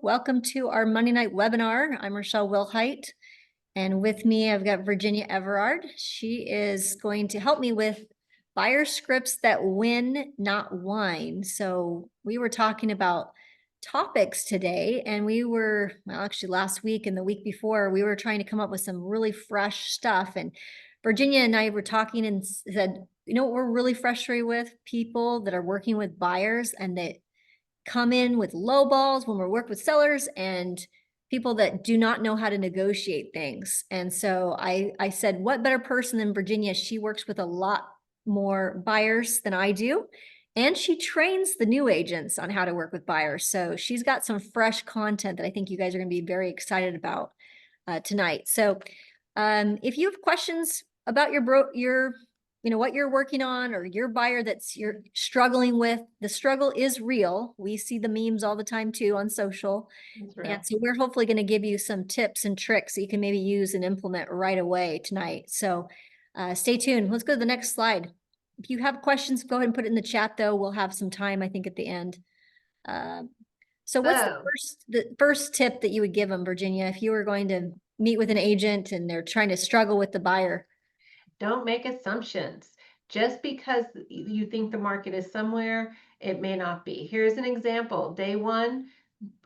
Welcome to our Monday night webinar. I'm Rachelle Wilhite, and with me I've got Virginia Everard. She is going to help me with buyer scripts that win, not whine. So we were talking about topics today, and actually last week and the week before, we were trying to come up with some really fresh stuff. And Virginia and I were talking and said, you know what we're really frustrated with? People that are working with buyers and that come in with low balls when we work with sellers and people that do not know how to negotiate things. And so I said, what better person than Virginia? She works with a lot more buyers than I do. And she trains the new agents on how to work with buyers. So she's got some fresh content that I think you guys are going to be very excited about tonight. So if you have questions about what you're working on, or your buyer you're struggling with, the struggle is real. We see the memes all the time too on social. And so we're hopefully going to give you some tips and tricks that you can maybe use and implement right away tonight. So stay tuned. Let's go to the next slide. If you have questions, go ahead and put it in the chat though. We'll have some time, I think, at the end. So what's the first tip that you would give them, Virginia, if you were going to meet with an agent and they're trying to struggle with the buyer? Don't make assumptions. Just because you think the market is somewhere, it may not be. Here's an example. Day one,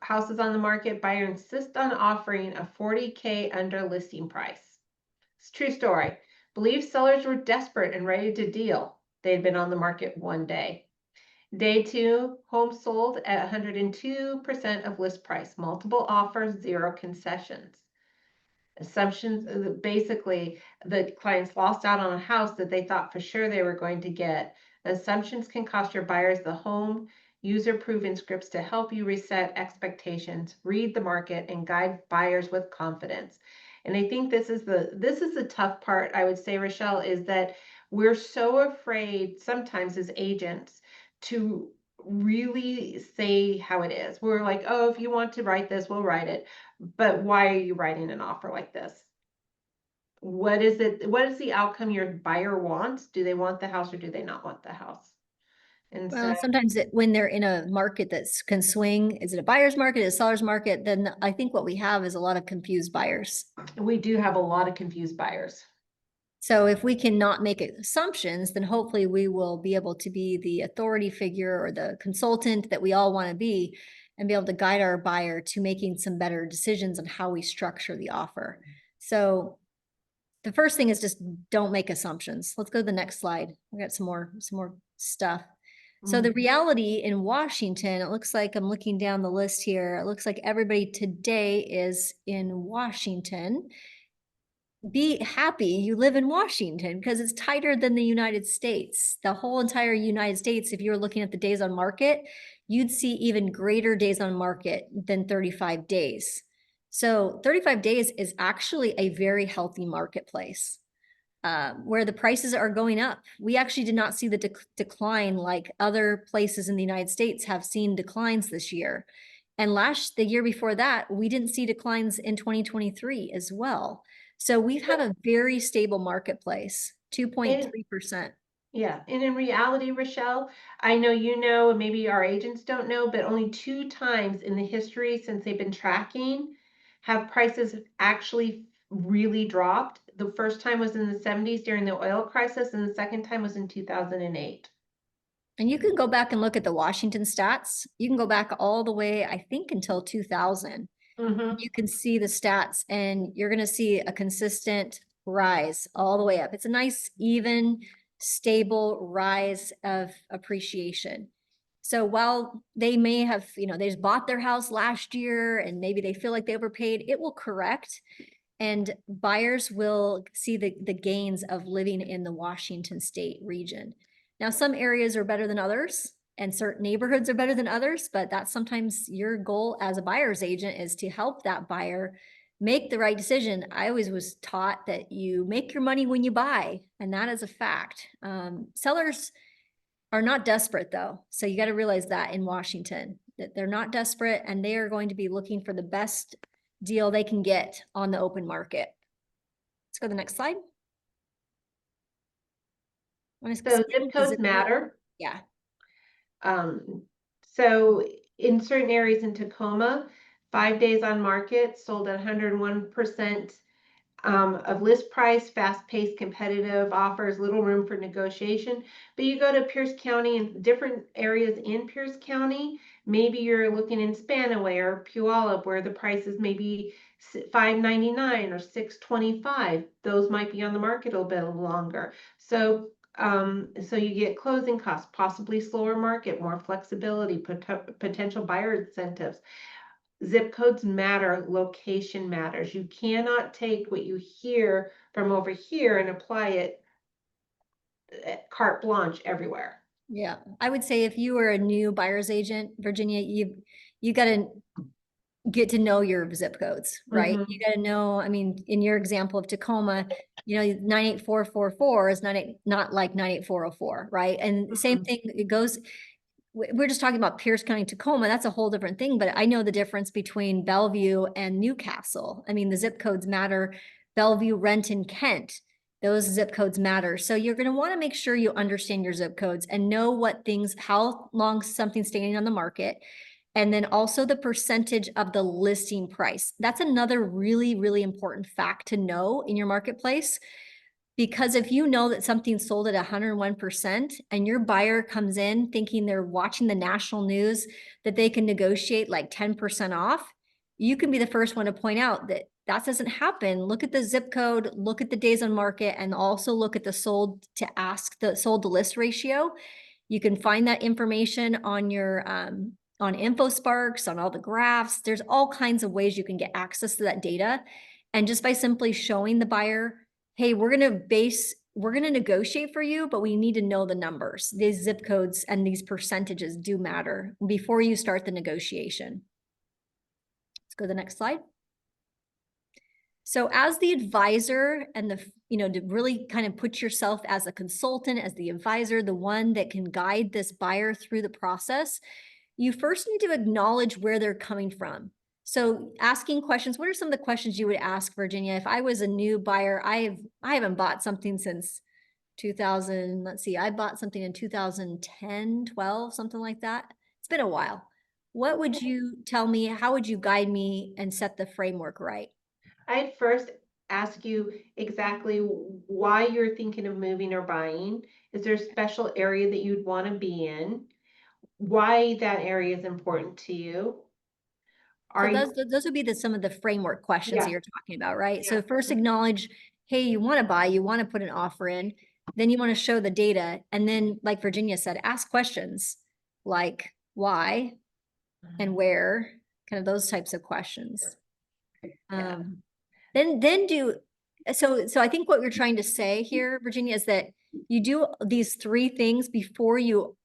house is on the market. Buyer insists on offering a $40K under listing price. It's a true story. Believe sellers were desperate and ready to deal. They'd been on the market one day. Day two, home sold at 102% of list price. Multiple offers, zero concessions. Assumptions, basically the clients lost out on a house that they thought for sure they were going to get. Assumptions can cost your buyers the home. User proven scripts to help you reset expectations, read the market, and guide buyers with confidence. And I think this is the tough part, I would say, Rachelle, is that we're so afraid sometimes as agents to really say how it is. We're like, oh, if you want to write this, we'll write it. But why are you writing an offer like this? What is it? What is the outcome your buyer wants? Do they want the house or do they not want the house? And Well, so sometimes when they're in a market that can swing, is it a buyer's market, is it a seller's market? Then I think what we have is a lot of confused buyers. we do have a lot of confused buyers. So if we cannot make assumptions, then hopefully we will be able to be the authority figure or the consultant that we all want to be, and be able to guide our buyer to making some better decisions on how we structure the offer. So the first thing is just don't make assumptions. Let's go to the next slide. We got some more stuff. So the reality in Washington, it looks like I'm looking down the list here. It looks like everybody today is in Washington. Be happy you live in Washington because it's tighter than the United States. The whole entire United States, if you were looking at the days on market, you'd see even greater days on market than 35 days. So 35 days is actually a very healthy marketplace where the prices are going up. We actually did not see the decline like other places in the United States have seen declines this year. And the year before that, we didn't see declines in 2023 as well. So we've had a very stable marketplace, 2.3%. Yeah. And in reality, Rachelle, I know you know, and maybe our agents don't know, but only 2 times in the history since they've been tracking have prices actually really dropped. The first time was in the 70s during the oil crisis, and the second time was in 2008. And you can go back and look at the Washington stats. You can go back all the way, I think, until 2000. You can see the stats and you're going to see a consistent rise all the way up. It's a nice, even, stable rise of appreciation. So while they may have, they just bought their house last year and maybe they feel like they overpaid, it will correct. And buyers will see the gains of living in the Washington state region. Now, some areas are better than others and certain neighborhoods are better than others, but that's sometimes your goal as a buyer's agent, is to help that buyer make the right decision. I always was taught that you make your money when you buy, and that is a fact. Sellers are not desperate though. So you got to realize that in Washington, that they're not desperate and they are going to be looking for the best deal they can get on the open market. Let's go to the next slide. So zip codes matter. Yeah. So in certain areas in Tacoma, 5 days on market, sold at 101% of list price, fast-paced, competitive offers, little room for negotiation. But you go to Pierce County and different areas in Pierce County, maybe you're looking in Spanaway or Puyallup where the price is maybe $5.99 or $6.25. Those might be on the market a bit longer. So you get closing costs, possibly slower market, more flexibility, potential buyer incentives. Zip codes matter, location matters. You cannot take what you hear from over here and apply it carte blanche everywhere. Yeah, I would say if you were a new buyer's agent, Virginia, you got to get to know your zip codes, right? You Mhm. got to know, I mean, in your example of Tacoma, 98444 is not like 98404, right? And the same Mhm. thing, it goes, we're just talking about Pierce County, Tacoma. That's a whole different thing, but I know the difference between Bellevue and Newcastle. I mean, the zip codes matter. Bellevue, Renton, Kent, those zip codes matter. So you're going to want to make sure you understand your zip codes and know what things, how long something's standing on the market. And then also the percentage of the listing price. That's another really, really important fact to know in your marketplace. Because if you know that something's sold at 101% and your buyer comes in thinking they're watching the national news that they can negotiate like 10% off, you can be the first one to point out that that doesn't happen. Look at the zip code, look at the days on market, and also look at the sold to ask, the sold to list ratio. You can find that information on your on InfoSparks, on all the graphs. There's all kinds of ways you can get access to that data. And just by simply showing the buyer, hey, we're going to negotiate for you, but we need to know the numbers. These zip codes and these percentages do matter before you start the negotiation. Let's go to the next slide. So as the advisor and to really kind of put yourself as a consultant, as the advisor, the one that can guide this buyer through the process, you first need to acknowledge where they're coming from. So asking questions, what are some of the questions you would ask, Virginia? If I was a new buyer, I haven't bought something since 2000, let's see, I bought something in 2010, 12, something like that. It's been a while. What would you tell me? How would you guide me and set the framework right? I'd first ask you exactly why you're thinking of moving or buying. Is there a special area that you'd want to be in? Why that area is important to you? So Are those would be some of the framework questions that yeah, you're talking about, right? yeah. So first acknowledge, hey, you want to buy, you want to put an offer in, then you want to show the data. And then like Virginia said, ask questions like why and where, kind of those types of questions. Yeah. Then do, so I think what we're trying to say here, Virginia, is that you do these three things before you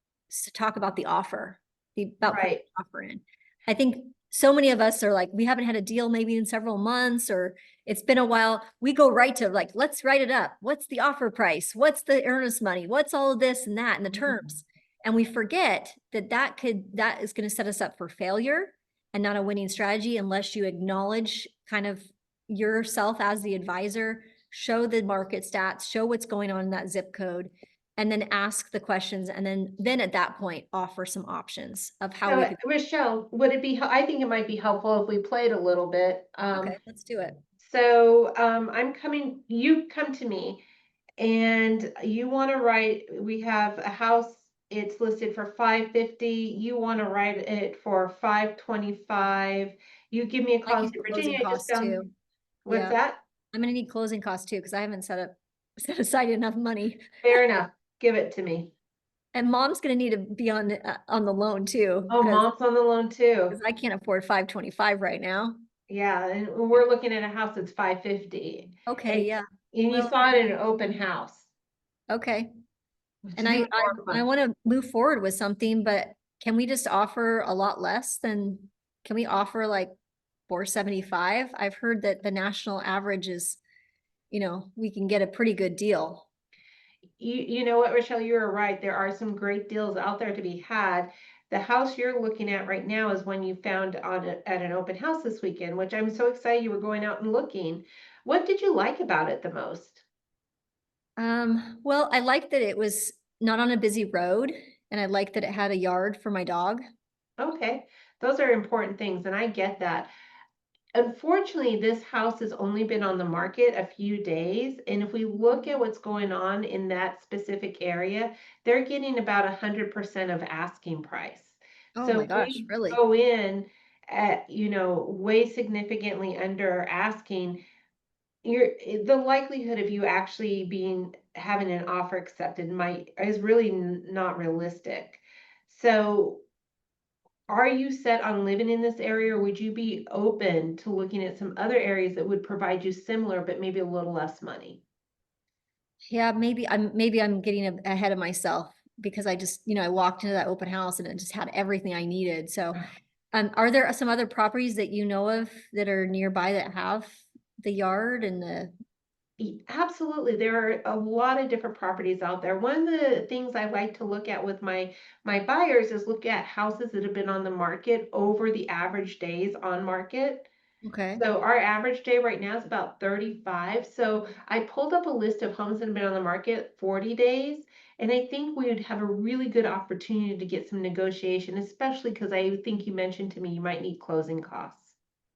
talk about the offer, about putting Right. the offer in. I think so many of us are like, we haven't had a deal maybe in several months, or it's been a while. We go right to like, let's write it up. What's the offer price? What's the earnest money? What's all of this and that and the terms? And we forget that that is going to set us up for failure and not a winning strategy unless you acknowledge kind of yourself as the advisor, show the market stats, show what's going on in that zip code, and then ask the questions. And then at that point, offer some options of how we So, could. Rochelle, would it be, I think it might be helpful if we played a little bit. Okay, let's do it. You come to me and you want to write, we have a house, it's listed for 550. You want to write it for 525. You give me a I call and can say, do Virginia, closing I just costs found, too. what's Yeah, that? I'm gonna need closing costs too, because I haven't set aside enough money. Fair enough. Give it to me. And mom's gonna need to be on the loan too, Oh, because mom's on the loan too. I can't afford 525 right now. Yeah, and we're looking at a house that's 550. Okay, And yeah. and you Well, saw it in an open house, okay. which And is even more I fun. want to move forward with something, but can we just offer a lot less than, can we offer like 475? I've heard that the national average is, we can get a pretty good deal. You know what, Rochelle, you're right. There are some great deals out there to be had. The house you're looking at right now is one you found at an open house this weekend, which I'm so excited you were going out and looking. What did you like about it the most? Well, I like that it was not on a busy road, and I like that it had a yard for my dog. Okay. those are important things, and I get that. Unfortunately, this house has only been on the market a few days, and if we look at what's going on in that specific area, they're getting about 100% of asking price. Oh So my if gosh, we really? go in at, way significantly under asking, the likelihood of you actually having an offer accepted might is really not realistic. So are you set on living in this area, or would you be open to looking at some other areas that would provide you similar, but maybe a little less money? Yeah, maybe I'm getting ahead of myself because I just, I walked into that open house and it just had everything I needed. So, are there some other properties that you know of that are nearby that have the yard and the, Absolutely. There are a lot of different properties out there. One of the things I like to look at with my buyers is look at houses that have been on the market over the average days on market. okay. So our average day right now is about 35. So I pulled up a list of homes that have been on the market 40 days. And I think we would have a really good opportunity to get some negotiation, especially because I think you mentioned to me you might need closing costs.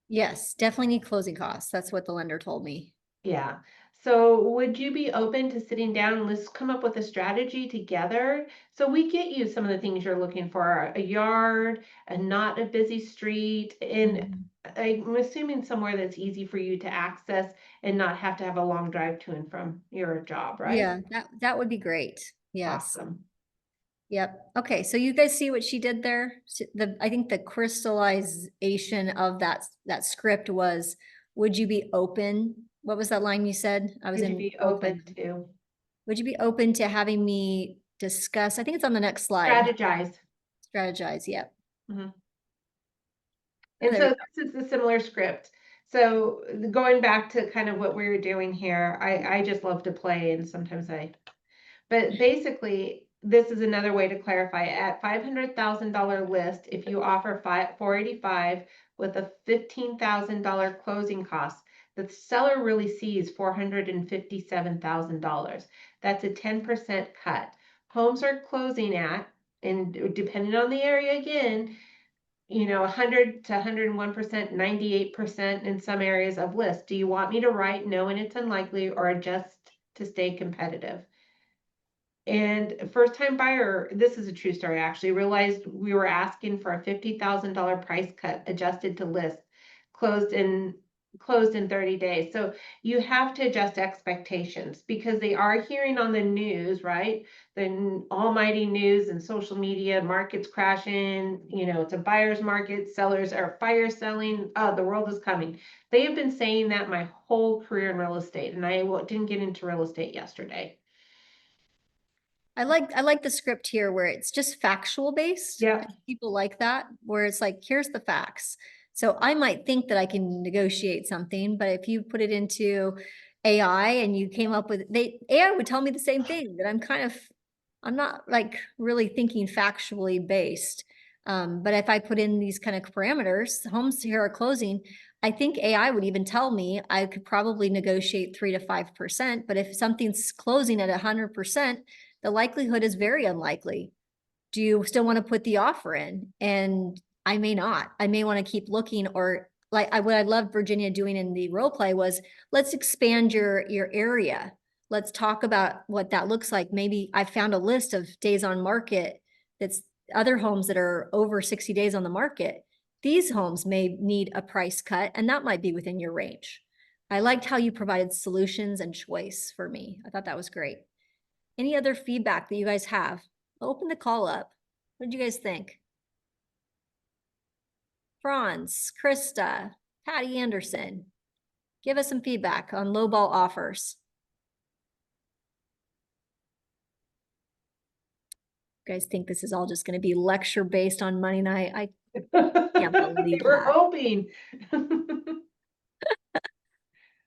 Yes, definitely need closing costs. That's what the lender told me. Yeah. So would you be open to sitting down and let's come up with a strategy together? So we get you some of the things you're looking for, a yard, a not a busy street, and Mhm. I'm assuming somewhere that's easy for you to access and not have to have a long drive to and from your job, right? Yeah, that would be great. Yes. Awesome. Yep. Okay, so you guys see what she did there? I think the crystallization of that script was, would you be open? What was that line you said? I was Would you in be open open. to Would you be open to having me discuss? I think it's on the next slide. strategize? Strategize. Yep. Mhm. Oh, And there we so go. this is a similar script. So going back to kind of what we were doing here, I just love to play, and sometimes but basically, this is another way to clarify. At $500,000 list, if you offer 485 with a $15,000 closing cost, the seller really sees $457,000. That's a 10% cut. Homes are closing at, and depending on the area again, 100 to 101%, 98% in some areas of list. Do you want me to write no and it's unlikely, or adjust to stay competitive? And first time buyer, this is a true story actually, realized we were asking for a $50,000 price cut adjusted to list, closed in closed in 30 days. So you have to adjust expectations because they are hearing on the news, right? The almighty news and social media, markets crashing, it's a buyer's market, sellers are fire selling, oh, the world is coming. They have been saying that my whole career in real estate, and I didn't get into real estate yesterday. I like the script here where it's just factual based. Yeah. People like that, where it's like, here's the facts. So I might think that I can negotiate something, but if you put it into AI and you came up with AI would tell me the same thing that I'm not like really thinking factually based. But if I put in these kind of parameters, homes here are closing, I think AI would even tell me I could probably negotiate 3 to 5%. But if something's closing at 100%, the likelihood is very unlikely. Do you still want to put the offer in? And I may not. I may want to keep looking, or like what I loved Virginia doing in the role play was, let's expand your area. Let's talk about what that looks like. Maybe I found a list of days on market that's other homes that are over 60 days on the market. These homes may need a price cut, and that might be within your range. I liked how you provided solutions and choice for me. I thought that was great. Any other feedback that you guys have? I'll open the call up. What did you guys think? Franz, Krista, Patty Anderson, give us some feedback on lowball offers. You guys think this is all just going to be lecture based on money night? I can't They believe were that. hoping.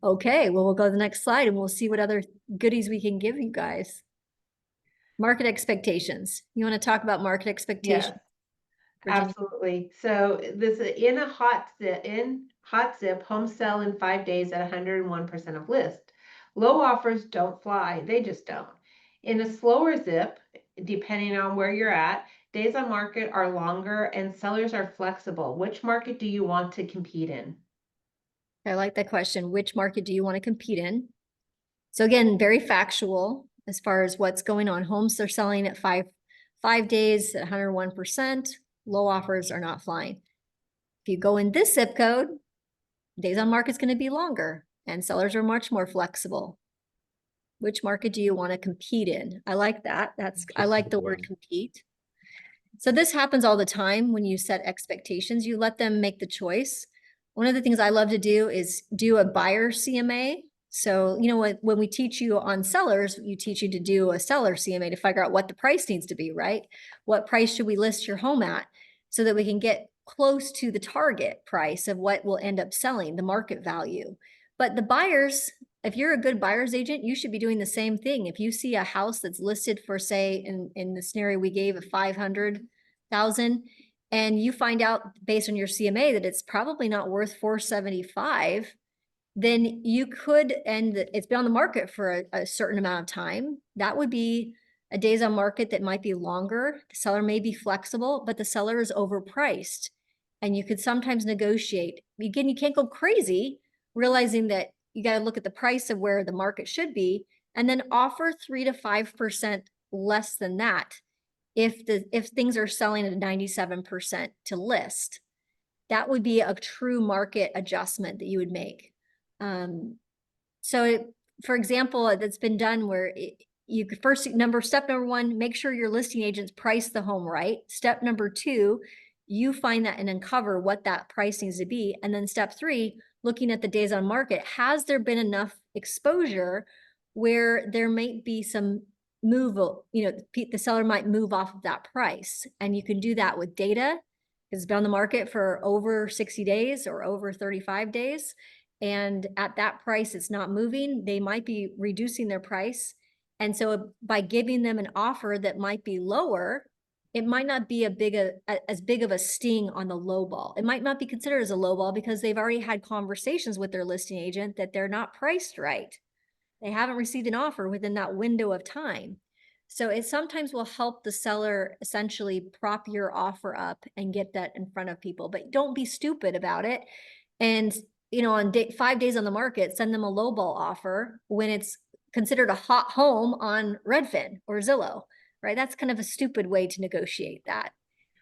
Okay, well, we'll go to the next slide and we'll see what other goodies we can give you guys. Market expectations. You want to talk about market Yes, expectations, Virginia? absolutely. So this in a hot zip, home sell in 5 days at 101% of list. Low offers don't fly. They just don't. In a slower zip, depending on where you're at, Days on market are longer and sellers are flexible. Which market do you want to compete in? I like that question. Which market do you want to compete in? So again, very factual as far as what's going on. Homes are selling at five days at 101%. Low offers are not flying. If you go in this zip code, days on market is going to be longer and sellers are much more flexible. Which market do you want to compete in? I like that. I like the word compete. So this happens all the time when you set expectations. You let them make the choice. One of the things I love to do is do a buyer CMA. So, when we teach you on sellers, you teach you to do a seller CMA to figure out what the price needs to be, right? What price should we list your home at so that we can get close to the target price of what will end up selling, the market value. But the buyers, if you're a good buyer's agent, you should be doing the same thing. If you see a house that's listed for, say, in the scenario we gave of 500,000, and you find out based on your CMA that it's probably not worth 475, then you could, and it's been on the market for a certain amount of time. That would be a days on market that might be longer. The seller may be flexible, but the seller is overpriced. And you could sometimes negotiate. Again, you can't go crazy, realizing that you got to look at the price of where the market should be, and then offer 3 to 5% less than that if things are selling at 97% to list. That would be a true market adjustment that you would make. For example, that's been done where you could step number one, make sure your listing agents price the home right. Step number two, you find that and uncover what that price needs to be. And then step three, looking at the days on market, has there been enough exposure where there might be some move, the seller might move off of that price. And you can do that with data. It's been on the market for over 60 days or over 35 days. And at that price, it's not moving. They might be reducing their price. And so by giving them an offer that might be lower, it might not be as big of a sting on the low ball. It might not be considered as a low ball because they've already had conversations with their listing agent that they're not priced right. They haven't received an offer within that window of time. So it sometimes will help the seller essentially prop your offer up and get that in front of people, but don't be stupid about it. And, on 5 days on the market, send them a lowball offer when it's considered a hot home on Redfin or Zillow, right? That's kind of a stupid way to negotiate that.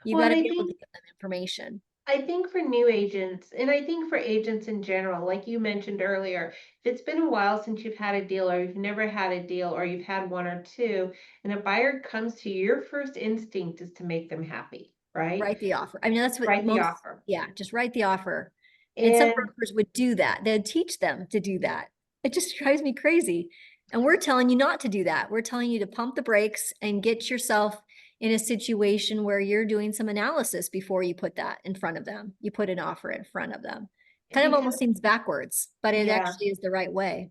You Well, got and to I be able to think give them information. I think for new agents, and I think for agents in general, like you mentioned earlier, if it's been a while since you've had a deal, or you've never had a deal, or you've had one or two, and a buyer comes to you, your first instinct is to make them happy, right? Write the offer. I mean, that's what Write the offer. yeah, just write the offer. And some And brokers would do that. They'd teach them to do that. It just drives me crazy. And we're telling you not to do that. We're telling you to pump the brakes and get yourself in a situation where you're doing some analysis before you put that in front of them. You put an offer in front of them. Kind of because, almost seems backwards, but it yeah, actually is the right way.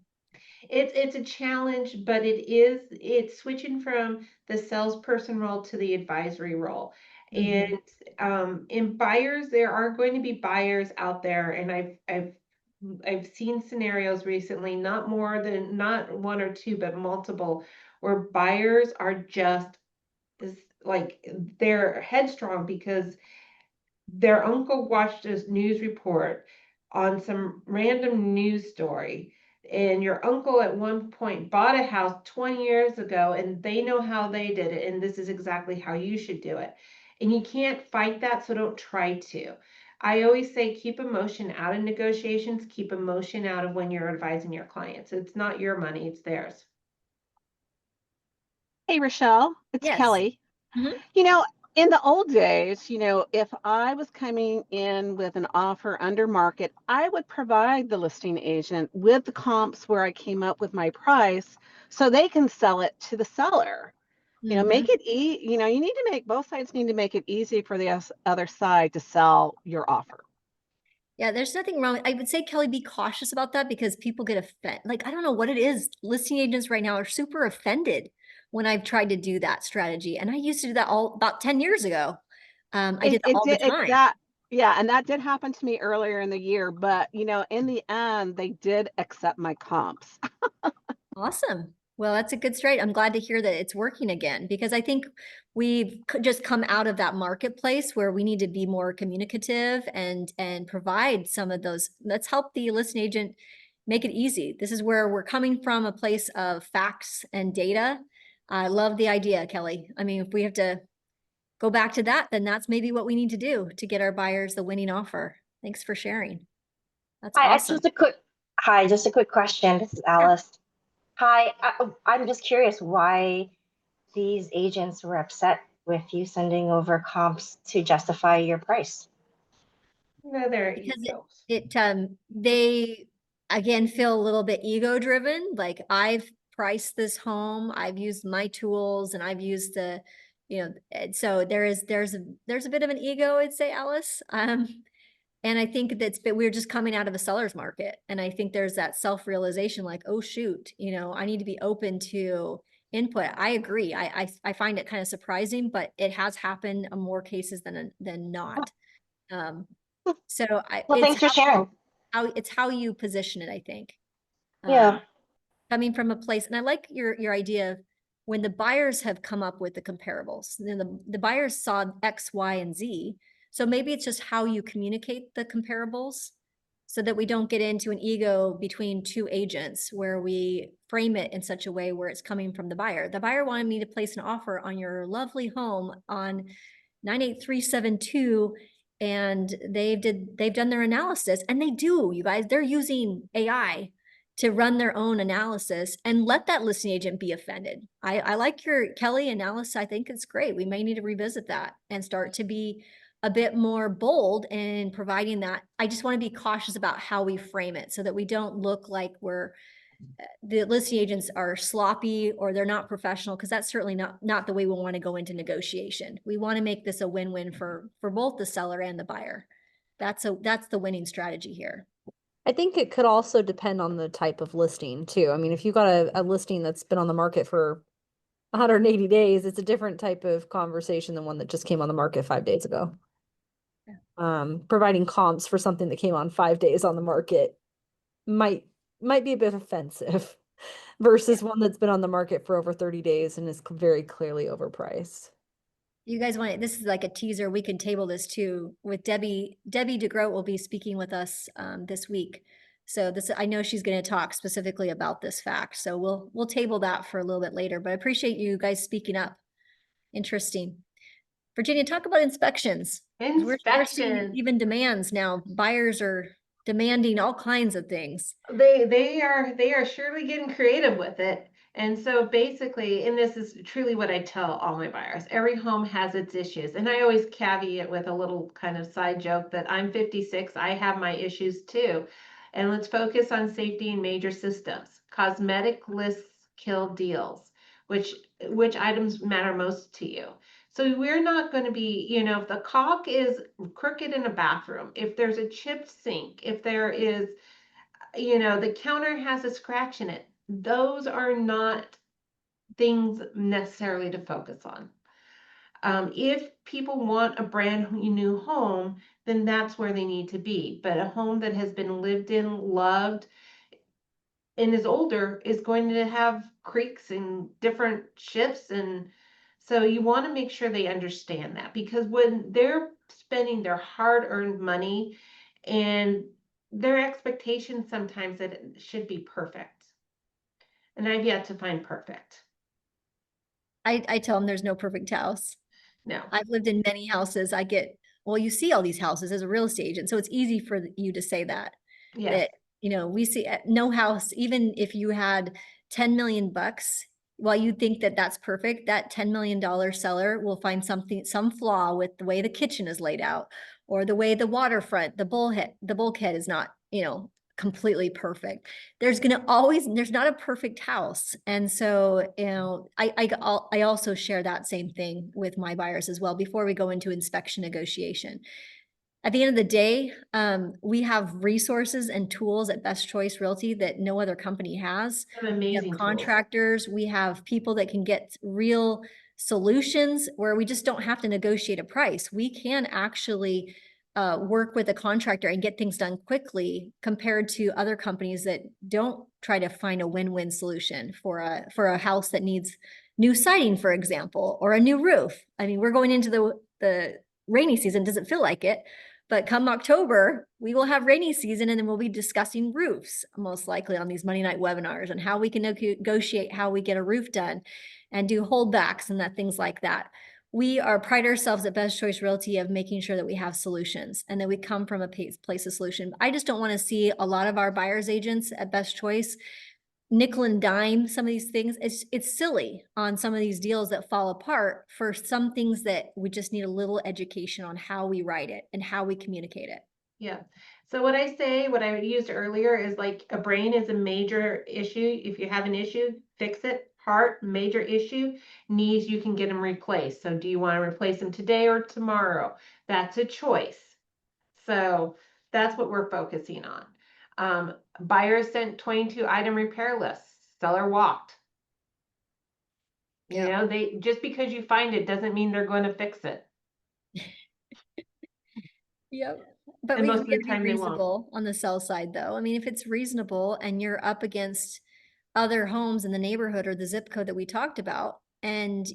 it's a challenge, but it's switching from the salesperson role to the advisory role. Mhm. And in buyers, there are going to be buyers out there, and I've seen scenarios recently, not one or two, but multiple, where buyers are just like they're headstrong because their uncle watched a news report on some random news story. And your uncle at one point bought a house 20 years ago, and they know how they did it, and this is exactly how you should do it. And you can't fight that, so don't try to. I always say keep emotion out of negotiations, keep emotion out of when you're advising your clients. It's not your money, it's theirs. Hey, Rachelle, it's Yes. Kelly. Mhm. You know, in the old days, if I was coming in with an offer under market, I would provide the listing agent with the comps where I came up with my price so they can sell it to the seller. Mhm. Make it you need to make both sides need to make it easy for the other side to sell your offer. Yeah, there's nothing wrong. I would say, Kelly, be cautious about that because people get offended. Like, I don't know what it is. Listing agents right now are super offended when I've tried to do that strategy. And I used to do that all about 10 years ago. I did It that it all the did it, time. that yeah, and that did happen to me earlier in the year, but in the end they did accept my comps. Awesome. Well, that's a good straight. I'm glad to hear that it's working again, because I think we've just come out of that marketplace where we need to be more communicative and provide some of those. Let's help the listing agent make it easy. This is where we're coming from, a place of facts and data. I love the idea, Kelly. I mean, if we have to go back to that, then that's maybe what we need to do to get our buyers the winning offer. Thanks for sharing. That's Hi, awesome. just a quick question. This is Alice. Hi, I'm just curious why these agents were upset with you sending over comps to justify your price. No, there are Because egos. they again feel a little bit ego driven. Like, I've priced this home, I've used my tools, and I've used the, and so there's a bit of an ego, I'd say, Alice. And I think but we're just coming out of a seller's market. And I think there's that self-realization, like, oh shoot, I need to be open to input. I agree. I find it kind of surprising, but it has happened in more cases than not. So Well, thanks for sharing. it's how you position it, I think. Yeah. Coming from a place, and I like your idea of when the buyers have come up with the comparables, then the buyers saw X, Y, and Z. So maybe it's just how you communicate the comparables so that we don't get into an ego between two agents where we frame it in such a way where it's coming from the buyer. The buyer wanted me to place an offer on your lovely home on 98372, and they've done their analysis, and they do, you guys, they're using AI to run their own analysis, and let that listing agent be offended. I like your Kelly analysis. I think it's great. We may need to revisit that and start to be a bit more bold in providing that. I just want to be cautious about how we frame it so that we don't look like the listing agents are sloppy or they're not professional, because that's certainly not the way we want to go into negotiation. We want to make this a win-win for both the seller and the buyer. That's the winning strategy here. I think it could also depend on the type of listing too. I mean, if you got a listing that's been on the market for 180 days, it's a different type of conversation than one that just came on the market 5 days ago. Providing comps for something that came on 5 days on the market might be a bit offensive versus one that's been on the market for over 30 days and is very clearly overpriced. You guys this is like a teaser. We can table this too with Debbie. Debbie DeGroat will be speaking with us this week. So I know she's going to talk specifically about this fact. So we'll table that for a little bit later, but I appreciate you guys speaking up. Interesting. Virginia, talk about inspections. We're seeing even demands now. Buyers are demanding all kinds of things. They are surely getting creative with it. And so basically, and this is truly what I tell all my buyers, every home has its issues. And I always caveat with a little kind of side joke that I'm 56, I have my issues too. And let's focus on safety and major systems. Cosmetic lists kill deals. Which items matter most to you? So we're not going to be, if the caulk is crooked in a bathroom, if there's a chipped sink, if there is, the counter has a scratch in it, those are not things necessarily to focus on. If people want a brand new home, then that's where they need to be. But a home that has been lived in, loved, and is older is going to have creaks and different shifts. And so you want to make sure they understand that, because when they're spending their hard-earned money and their expectations sometimes that it should be perfect. And I've yet to find perfect. I tell them there's no perfect house. No. I've lived in many houses. Well, you see all these houses as a real estate agent, so it's easy for you to say that. Yes. That, we see no house, even if you had 10 million bucks, while you think that that's perfect, that $10 million seller will find some flaw with the way the kitchen is laid out, or the way the waterfront, the bulkhead is not, completely perfect. There's not a perfect house. And so, I also share that same thing with my buyers as well before we go into inspection negotiation. At the end of the day, we have resources and tools at Best Choice Realty that no other company has. Amazing we have tools. contractors, we have people that can get real solutions where we just don't have to negotiate a price. We can actually work with a contractor and get things done quickly compared to other companies that don't try to find a win-win solution for a house that needs new siding, for example, or a new roof. I mean, we're going into the rainy season, doesn't feel like it, but come October, we will have rainy season and then we'll be discussing roofs most likely on these Monday night webinars and how we can negotiate how we get a roof done and do holdbacks and things like that. We pride ourselves at Best Choice Realty of making sure that we have solutions and that we come from a place of solution. I just don't want to see a lot of our buyers agents at Best Choice nickel and dime some of these things. It's silly on some of these deals that fall apart for some things that we just need a little education on how we write it and how we communicate it. Yeah. So what I used earlier is like a brain is a major issue. If you have an issue, fix it. Heart, major issue. Knees, you can get them replaced. So do you want to replace them today or tomorrow? That's a choice. So that's what we're focusing on. Buyer sent 22 item repair lists. Seller walked. You know, just because you find it doesn't mean they're going to fix it. Yep. But And we most of the gotta be time they won't. reasonable on the sell side though. I mean, if it's reasonable and you're up against other homes in the neighborhood or the zip code that we talked about, and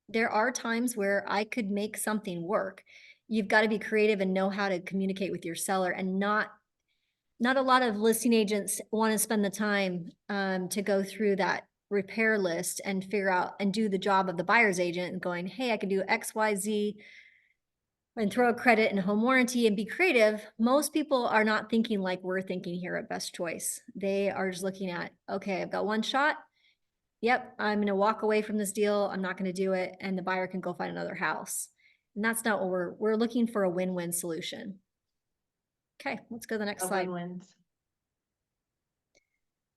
there are times where I could make something work. You've got to be creative and know how to communicate with your seller, and not a lot of listing agents want to spend the time to go through that repair list and figure out and do the job of the buyer's agent and going, hey, I can do X, Y, Z and throw a credit and home warranty and be creative. Most people are not thinking like we're thinking here at Best Choice. They are just looking at, okay, I've got one shot. Yep, I'm going to walk away from this deal. I'm not going to do it. And the buyer can go find another house. And that's not what we're looking for, a win-win solution. Okay, let's go to the next slide. Win-wins.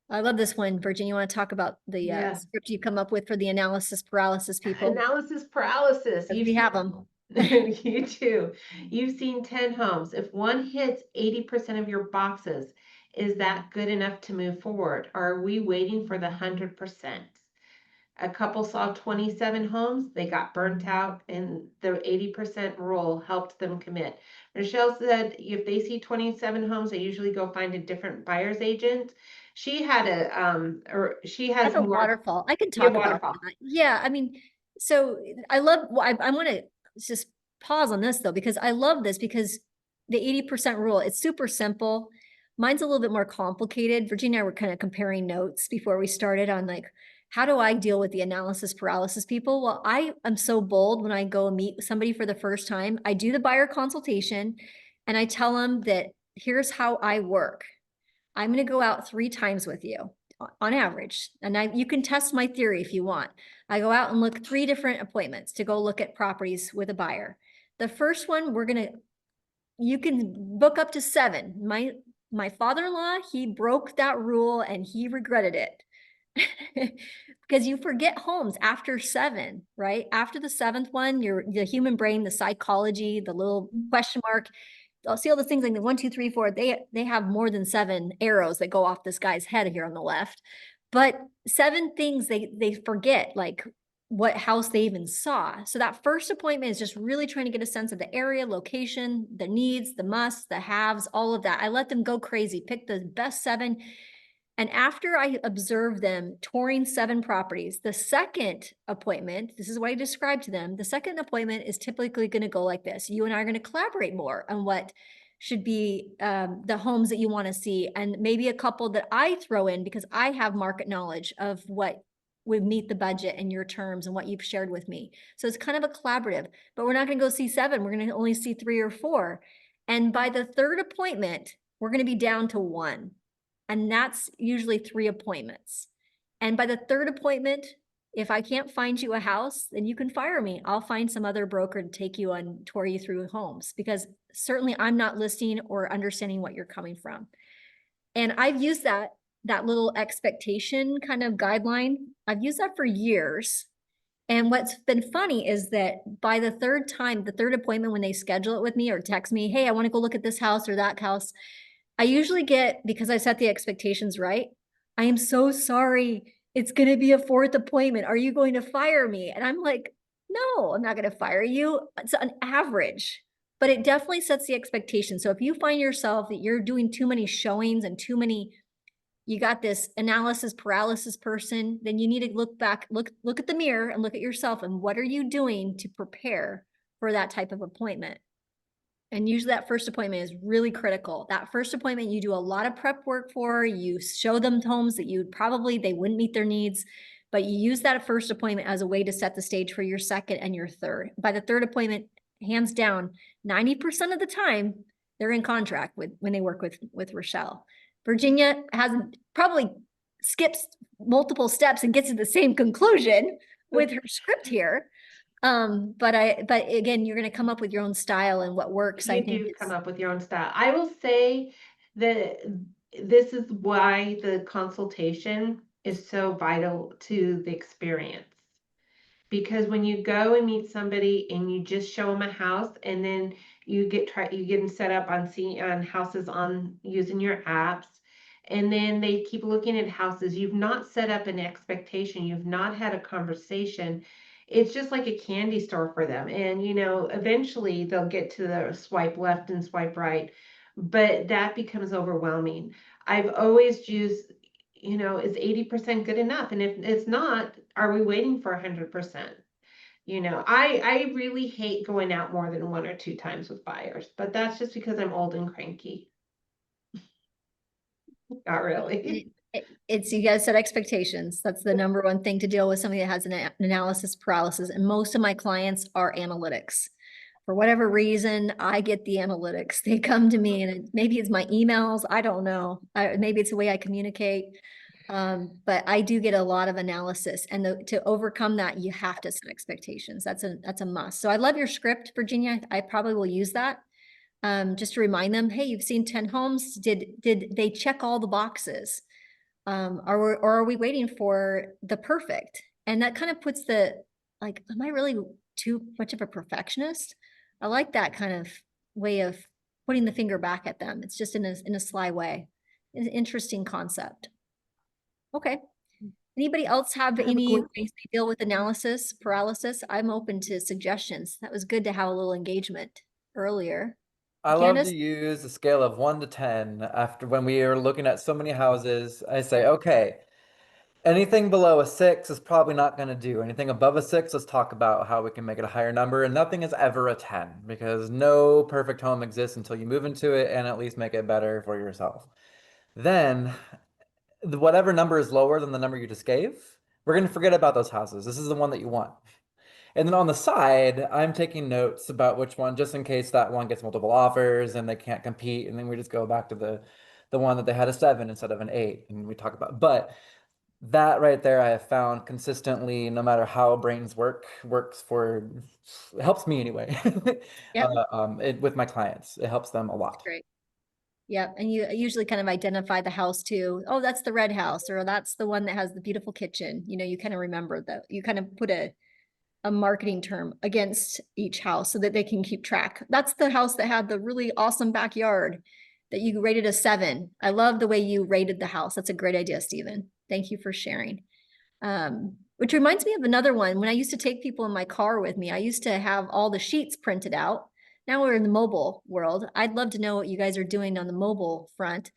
I love this one. Virginia, you want to talk about the Yeah. script you come up with for the analysis paralysis people? Analysis paralysis. 'Cause we have them. You too. You've seen 10 homes. If one hits 80% of your boxes, is that good enough to move forward? Or are we waiting for the 100%? A couple saw 27 homes, they got burnt out, and the 80% rule helped them commit. Rachelle said if they see 27 homes, they usually go find a different buyer's agent. She had she has That's a more. waterfall. I can Yeah, talk about waterfall. that. Yeah, I mean, so I love, I want to just pause on this though, because I love this because the 80% rule, it's super simple. Mine's a little bit more complicated. Virginia and I were kind of comparing notes before we started on like, how do I deal with the analysis paralysis people? Well, I am so bold when I go meet somebody for the first time. I do the buyer consultation and I tell them that here's how I work. I'm going to go out 3 times with you on average. And you can test my theory if you want. I go out and look 3 different appointments to go look at properties with a buyer. The first one, you can book up to 7. My father-in-law, he broke that rule and he regretted it. Because you forget homes after 7, right? After the 7th one, the human brain, the psychology, the little question mark, I'll see all those things like the 1, 2, 3, 4. They have more than 7 arrows that go off this guy's head here on the left. But 7 things they forget, like what house they even saw. So that first appointment is just really trying to get a sense of the area, location, the needs, the musts, the haves, all of that. I let them go crazy, pick the best 7. And after I observe them touring 7 properties, the second appointment, this is what I described to them. The second appointment is typically going to go like this. You and I are going to collaborate more on what should be the homes that you want to see, and maybe a couple that I throw in because I have market knowledge of what would meet the budget and your terms and what you've shared with me. So it's kind of a collaborative, but we're not going to go see 7. We're going to only see 3 or 4. And by the third appointment, we're going to be down to 1. And that's usually 3 appointments. And by the third appointment, if I can't find you a house, then you can fire me. I'll find some other broker to take you and tour you through homes, because certainly I'm not listing or understanding what you're coming from. And I've used that little expectation kind of guideline. I've used that for years. And what's been funny is that by the third time, the third appointment, when they schedule it with me or text me, hey, I want to go look at this house or that house, I usually get, because I set the expectations right, I am so sorry. It's going to be a 4th appointment. Are you going to fire me? And I'm like, no, I'm not going to fire you. It's an average. but it definitely sets the expectation. So if you find yourself that you're doing too many showings and too many, you got this analysis paralysis person, then you need to look back, look at the mirror and look at yourself and what are you doing to prepare for that type of appointment? And usually that first appointment is really critical. That first appointment, you do a lot of prep work for, you show them homes that they wouldn't meet their needs, but you use that first appointment as a way to set the stage for your second and your third. By the third appointment, hands down, 90% of the time, they're in contract when they work with Rachelle. Virginia probably skips multiple steps and gets to the same conclusion with her script here. But again, you're going to come up with your own style and what works. You I think do come up with your own style. I will say that this is why the consultation is so vital to the experience. Because when you go and meet somebody and you just show them a house and then you get them set up on houses on using your apps, and then they keep looking at houses, you've not set up an expectation, you've not had a conversation. It's just like a candy store for them. And eventually they'll get to the swipe left and swipe right, but that becomes overwhelming. I've always used, is 80% good enough? And if it's not, are we waiting for 100%? I really hate going out more than 1 or 2 times with buyers, but that's just because I'm old and cranky. Not really. it's you guys set expectations. That's the number one thing to deal with somebody that has an analysis paralysis. And most of my clients are analytics. For whatever reason, I get the analytics. They come to me and maybe it's my emails. I don't know. Maybe it's the way I communicate. But I do get a lot of analysis, and to overcome that, you have to set expectations. That's a must. So I love your script, Virginia. I probably will use that. Just to remind them, hey, you've seen 10 homes. Did they check all the boxes? Or are we waiting for the perfect? And that kind of puts am I really too much of a perfectionist? I like that kind of way of putting the finger back at them. It's just in a sly way. It's an interesting concept. Okay. Anybody else have any ways to deal with analysis paralysis? I'm open to suggestions. That was good to have a little engagement earlier. I love Candace? to use a scale of 1 to 10 after when we are looking at so many houses. I say, okay, anything below a 6 is probably not going to do. Anything above a 6, let's talk about how we can make it a higher number. And nothing is ever a 10 because no perfect home exists until you move into it and at least make it better for yourself. Then, whatever number is lower than the number you just gave, we're going to forget about those houses. This is the one that you want. And then on the side, I'm taking notes about which one, just in case that one gets multiple offers and they can't compete. And then we just go back to the one that they had a 7 instead of an 8. And we talk about, but that right there, I have found consistently, no matter how brains works for, helps me anyway. Yep. With my clients, it helps them a lot. Great. Yep. And you usually kind of identify the house too. Oh, that's the red house, or that's the one that has the beautiful kitchen. You kind of remember that. You kind of put a marketing term against each house so that they can keep track. That's the house that had the really awesome backyard that you rated a 7. I love the way you rated the house. That's a great idea, Stephen. Thank you for sharing. Which reminds me of another one. When I used to take people in my car with me, I used to have all the sheets printed out. Now we're in the mobile world. I'd love to know what you guys are doing on the mobile front.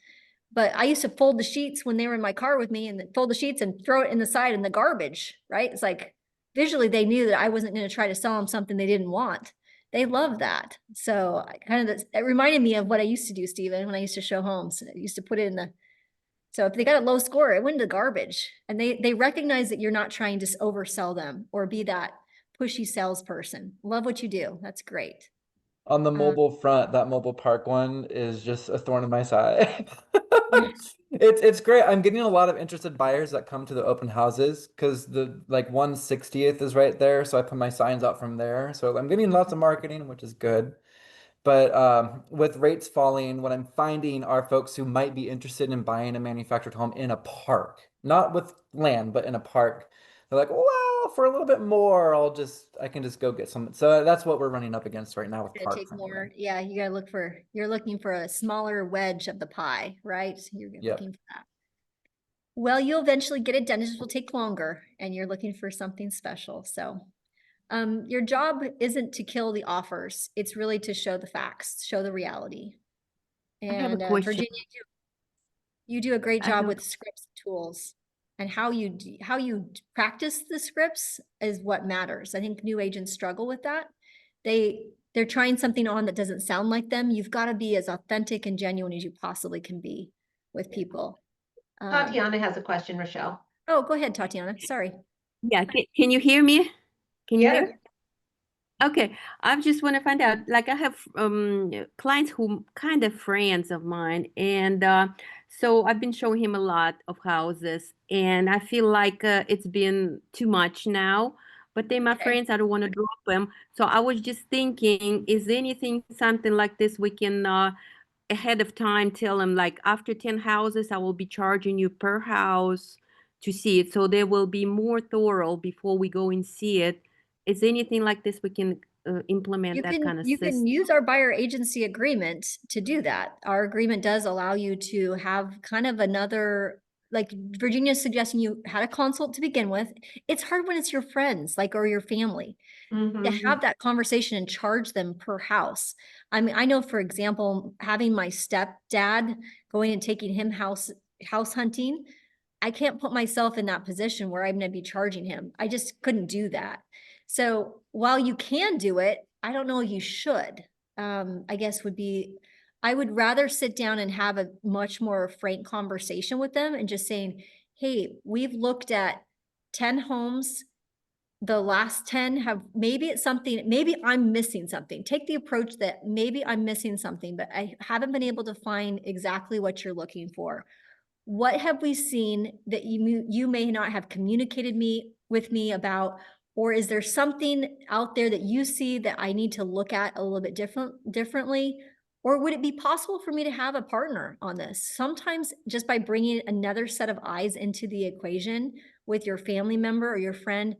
But I used to fold the sheets when they were in my car with me, and then fold the sheets and throw it in the side in the garbage, right? It's like visually they knew that I wasn't going to try to sell them something they didn't want. They love that. So it reminded me of what I used to do, Stephen, when I used to show homes. I used to put it so if they got a low score, it went into garbage. And they recognize that you're not trying to oversell them or be that pushy salesperson. Love what you do. That's great. On the mobile front, that mobile park one is just a thorn in my side. It's great. I'm getting a lot of interested buyers that come to the open houses because the 1/60th is right there. So I put my signs out from there. So I'm getting lots of marketing, which is good. But with rates falling, what I'm finding are folks who might be interested in buying a manufactured home in a park, not with land, but in a park. They're like, well, for a little bit more, I can just go get some. So that's what we're running up against right now with Gonna parks. take more. Yeah, you're looking for a smaller wedge of the pie, right? You're looking for that. Well, you'll eventually get it done. It just will take longer, and you're looking for something special. So Your job isn't to kill the offers. It's really to show the facts, show the reality. I have a And question. Virginia, you do a great I job have- with scripts and tools. And how you practice the scripts is what matters. I think new agents struggle with that. They're trying something on that doesn't sound like them. You've got to be as authentic and genuine as you possibly can be with people. Tatiana has a question, Rochelle. Oh, go ahead, Tatiana. Sorry. Yeah, can you hear me? Can you Yes. hear? Okay, I just want to find out, like I have clients who kind of friends of mine, and so I've been showing him a lot of houses, and I feel like it's been too much now. But they're my Okay. friends, I don't want to drop them. So I was just thinking, is there anything, something like this we can ahead of time tell them, like after 10 houses, I will be charging you per house to see it. So they will be more thorough before we go and see it. Is there anything like this we can implement that kind of You can system? use our buyer agency agreement to do that. Our agreement does allow you to have kind of another, like Virginia's suggesting you had a consult to begin with. It's hard when it's your friends, like, or your family, to Mhm. have that conversation and charge them per house. I mean, I know, for example, having my stepdad going and taking him house hunting, I can't put myself in that position where I'm going to be charging him. I just couldn't do that. So while you can do it, I don't know you should. I guess would be, I would rather sit down and have a much more frank conversation with them and just saying, hey, we've looked at 10 homes. The last 10 have, maybe it's something, maybe I'm missing something. Take the approach that maybe I'm missing something, but I haven't been able to find exactly what you're looking for. What have we seen that you may not have communicated with me about, or is there something out there that you see that I need to look at a little bit differently? Or would it be possible for me to have a partner on this? Sometimes just by bringing another set of eyes into the equation with your family member or your friend,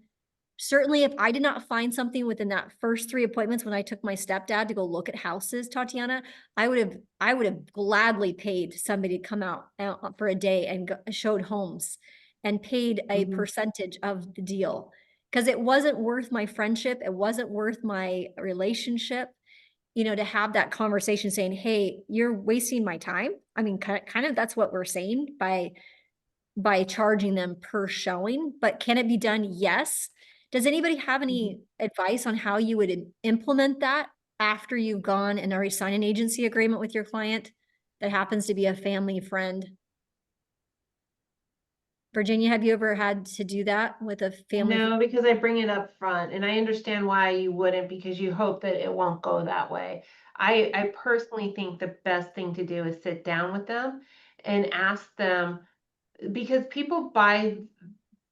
certainly if I did not find something within that first 3 appointments when I took my stepdad to go look at houses, Tatiana, I would have gladly paid somebody to come out for a day and showed homes and paid a Mhm. percentage of the deal, because it wasn't worth my friendship. It wasn't worth my relationship, to have that conversation saying, hey, you're wasting my time. I mean, kind of that's what we're saying by charging them per showing, but can it be done? Yes. Does anybody have any advice on how you would implement that after you've gone and already signed an agency agreement with your client that happens to be a family friend? Virginia, have you ever had to do that with a family? No, because I bring it up front and I understand why you wouldn't, because you hope that it won't go that way. I personally think the best thing to do is sit down with them and ask them, because people buy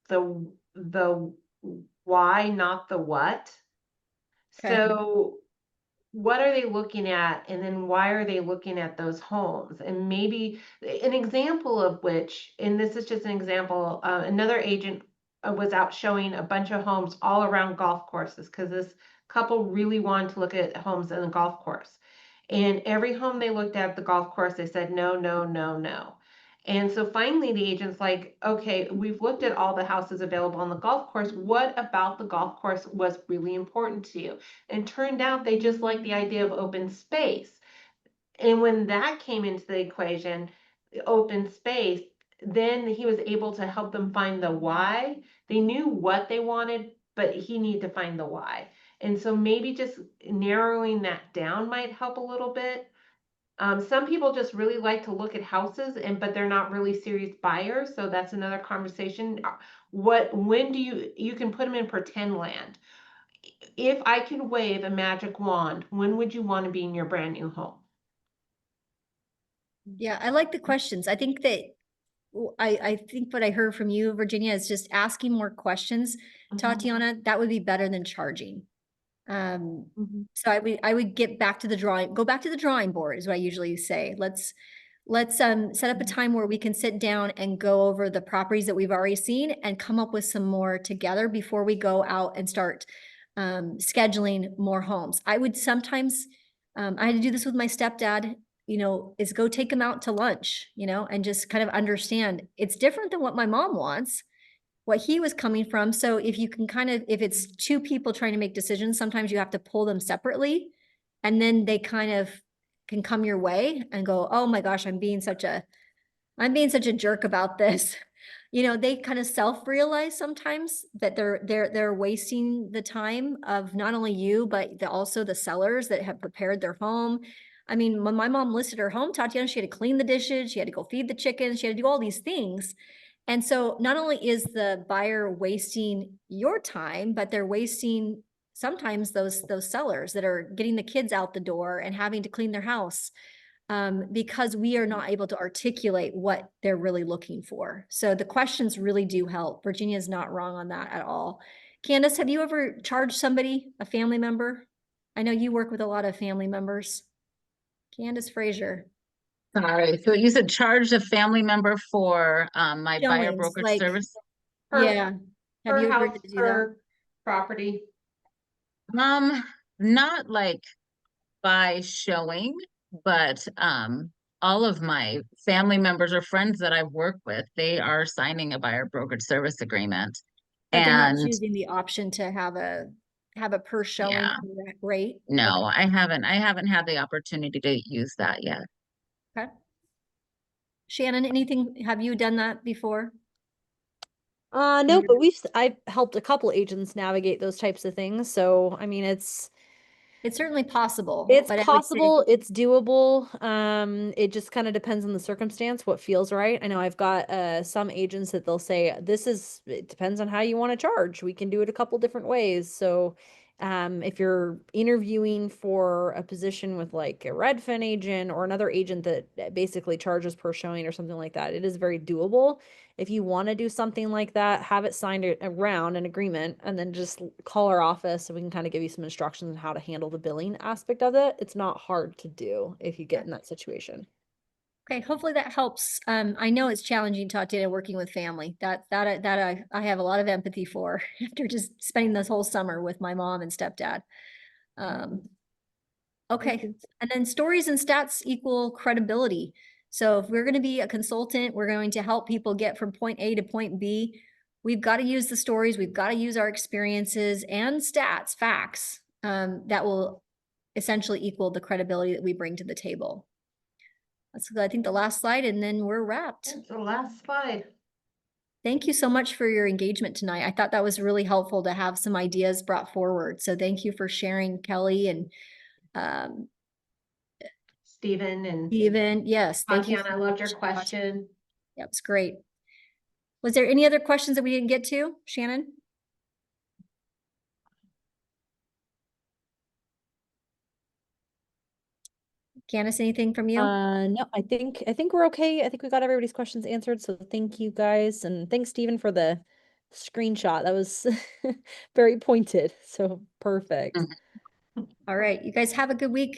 the why, not the what. Okay. So what are they looking at, and then why are they looking at those homes? And maybe an example of which, and this is just an example, another agent was out showing a bunch of homes all around golf courses because this couple really wanted to look at homes in a golf course. And every home they looked at the golf course, they said no, no, no, no. And so finally the agent's like, okay, we've looked at all the houses available on the golf course. What about the golf course was really important to you? And turned out they just liked the idea of open space. And when that came into the equation, the open space, then he was able to help them find the why. They knew what they wanted, but he needed to find the why. And so maybe just narrowing that down might help a little bit. Some people just really like to look at houses, but they're not really serious buyers. So that's another conversation. When do you can put them in pretend land. If I could wave a magic wand, when would you want to be in your brand new home? Yeah, I like the questions. I think that I think what I heard from you, Virginia, is just asking more questions. Tatiana, that would be better than charging. Mhm. So I would go back to the drawing board is what I usually say. Let's set up a time where we can sit down and go over the properties that we've already seen and come up with some more together before we go out and start scheduling more homes. I would sometimes, I had to do this with my stepdad, is go take him out to lunch, and just kind of understand it's different than what my mom wants. what he was coming from. So if you can kind of, if it's two people trying to make decisions, sometimes you have to pull them separately. And then they kind of can come your way and go, oh my gosh, I'm being such a jerk about this. You know, they kind of self-realize sometimes that they're wasting the time of not only you, but also the sellers that have prepared their home. I mean, when my mom listed her home, Tatiana, she had to clean the dishes, she had to go feed the chickens, she had to do all these things. And so not only is the buyer wasting your time, but they're wasting sometimes those sellers that are getting the kids out the door and having to clean their house. Because we are not able to articulate what they're really looking for. So the questions really do help. Virginia is not wrong on that at all. Candace, have you ever charged somebody, a family member? I know you work with a lot of family members. Candace Frazier. Sorry, so you said charge a family member for my buyer Showings, brokerage like, service? Per- yeah. Have Per you ever house, had to do that? per property. Not like by showing, but all of my family members or friends that I've worked with, they are signing a buyer brokerage service agreement. But they're not And choosing the option to have a per showing yeah, rate? no, I haven't had the opportunity to use that yet. Okay. Shannon, anything, have you done that before? No, but I've helped a couple agents navigate those types of things. So, I mean, it's certainly possible. It's but I would say- possible, it's doable. It just kind of depends on the circumstance, what feels right. I know I've got some agents that they'll say, it depends on how you want to charge. We can do it a couple different ways. So if you're interviewing for a position with like a Redfin agent or another agent that basically charges per showing or something like that, it is very doable. If you want to do something like that, have it signed around an agreement and then just call our office and we can kind of give you some instructions on how to handle the billing aspect of it. It's not hard to do if you get in that situation. Okay, hopefully that helps. I know it's challenging, Tatiana, working with family. That I have a lot of empathy for after just spending this whole summer with my mom and stepdad. Okay, and then stories and stats equal credibility. So if we're going to be a consultant, we're going to help people get from point A to point B. We've got to use the stories, we've got to use our experiences and stats, facts, that will essentially equal the credibility that we bring to the table. That's, I think, the last slide, and then we're wrapped. That's the last slide. Thank you so much for your engagement tonight. I thought that was really helpful to have some ideas brought forward. So thank you for sharing, Kelly and Stephen and Steven. Yes, thank you. Tatiana, I loved your question. Yep, it's great. Was there any other questions that we didn't get to, Shannon? Candace, anything from you? No, I think we're okay. I think we got everybody's questions answered. So thank you guys. And thanks, Stephen, for the screenshot. That was very pointed. So perfect. All right, you guys have a good week.